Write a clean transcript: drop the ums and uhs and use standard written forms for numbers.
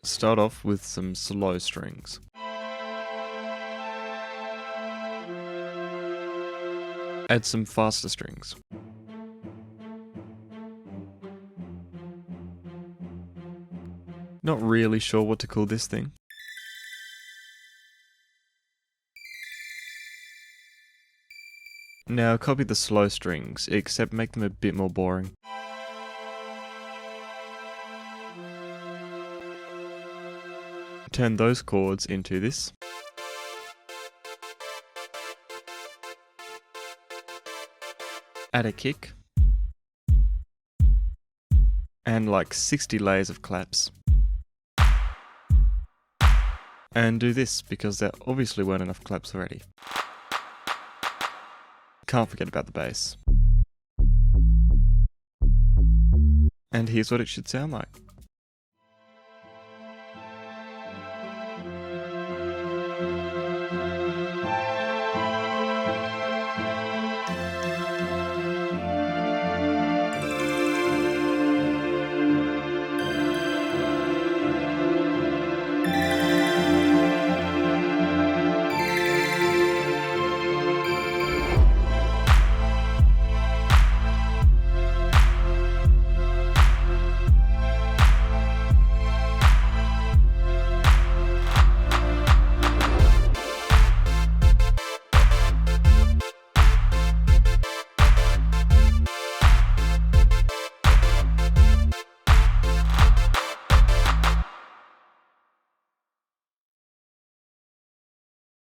Start off with some slow strings. Add some faster strings. Not really sure what to call this thing. Now copy the slow strings, except make them a bit more boring. Turn those chords into this. Add a kick. And like 60 layers of claps. And do this because there obviously weren't enough claps already. Can't forget about the bass. And here's what it should sound like.